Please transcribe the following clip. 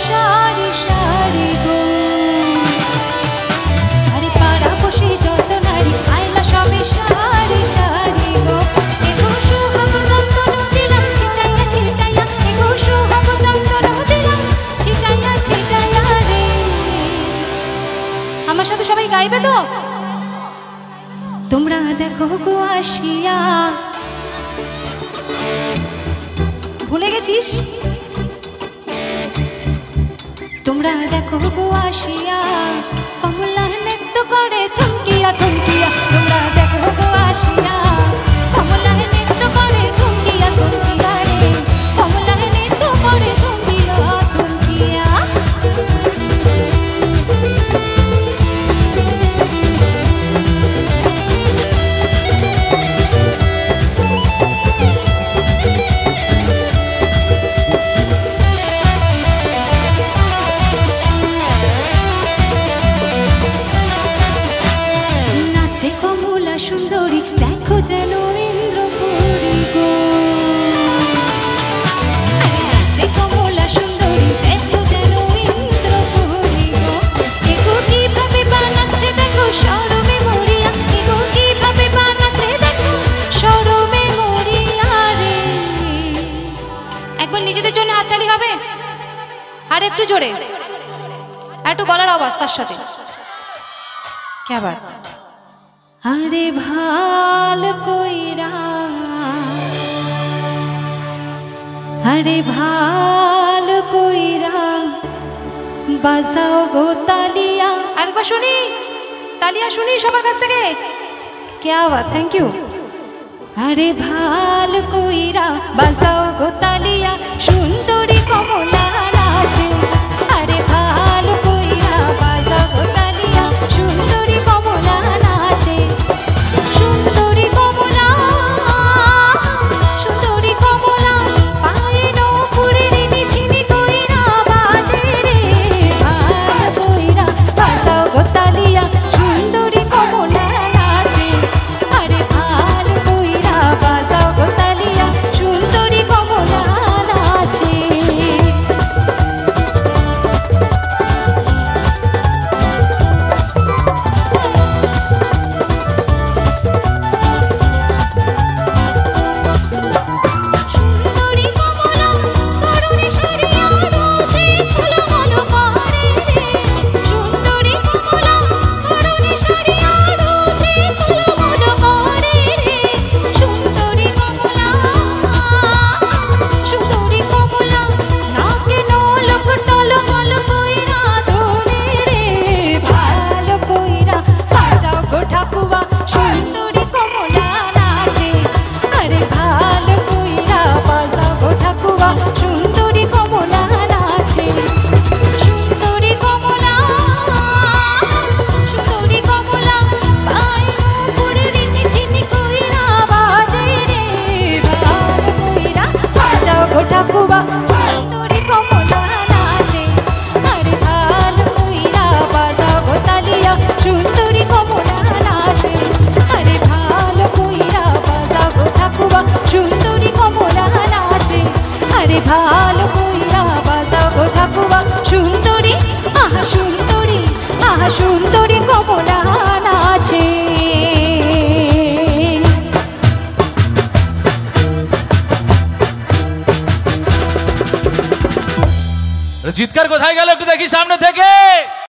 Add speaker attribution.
Speaker 1: সারি সারি গো। আরে পাড়া বসে যত নারী আইলা সবে সারি সারি গো। এগো সোহাগ চন্দন দিলাম ছিটাইয়া ছিটাইয়া, এগো সোহাগ চন্দন দিলাম ছিটাইয়া ছিটাইয়া রে। আমার সাথে সবাই গাইবে তো? তোমরা দেখো গো আসিয়া, ভুলে গেছিস? তোমরা দেখো গো আসিয়া কমলা নৃত্য করে থমকিয়া থমকিয়া। তোমরা দেখো গো আসিয়া কমলা নৃত্য করে থমকিয়া থমকিয়া রে। কমলা নৃত্য করে থমকিয়া থমকিয়া। নাচে কমলা সুন্দরী দেখো যেন ইন্দ্রপুরী গো। আরে নাচে কমলা সুন্দরী দেখো যেন ইন্দ্রপুরী গো। এগো কিভাবে বানাচ্ছে দেখো শরমে মরিয়া, এগো কিভাবে বানাচ্ছে দেখো শরমে মরিয়া রে। একবার নিজেদের জন্য হাততালি হবে, আর একটু জোরে, আর একটু গলার আওয়াজ তার সাথে। क्या बात। अरे भाल कोईरा, अरे भाल कोईरा बाजाओ गो तालिया। আর একবার শুনি, তালিয়া শুনি সবার কাছ থেকে। क्या बात, थैंक यू। अरे भाल कोईरा बाजाओ गो तालिया, सुंदरी कमला नाचे। अरे भाल कोईरा बाजाओ गो तालिया, सुंदरी कमला नाचे। सुंदरी कमला, सुंदरी कमला पाए नपुरे ऋणी छिनी कइरा बाजे रे। भाल कोईरा बाजाओ गो तालिया, सुंदरी कमला नाचे। अरे भाल कोईरा बाजाओ गो तालिया, सुंदरी कमला नाचे। সুন্দরী কমলা তরুণী সারিয়া রোদে ঝলমল করে রে। সুন্দরী কমলা তরুণী সারিয়া রোদে ঝলমল করে রে। সুন্দরী কমলা, সুন্দরী কমলা নাকে নলক টলমল কইরা ধরে রে। ভালো কইরা বাজাও গো ঠাকুয়া, সুন্দরী কমলা নাচে। আরে ভালো কইরা বাজাও গো ঠাকুয়া, সুন্দরী কমলা নাচে। সুন্দরী কমলা, সুন্দরী কমলা পায়ে নপুরে ঋণী ঝিনি কইরা বাজে রে। ভালো কইরা বাজাও গো ঠাকুয়া, সুন্দরী কমলা নাচে। আরে ভালো কইরা বাজাও গো তালিয়া, সুন্দরী কমলা নাচে। আরে ভালো কইরা বাজাও গো ঠাকুয়া, সুন্দরী কমলা নাচে। আরে ভালো কইরা বাজাও গো ঠাকুয়া, সুন্দরী, আহা সুন্দরী, আহা সুন্দরী কমলা নাচে।
Speaker 2: চিৎকার কোথায় গেল একটু দেখি সামনে থেকে।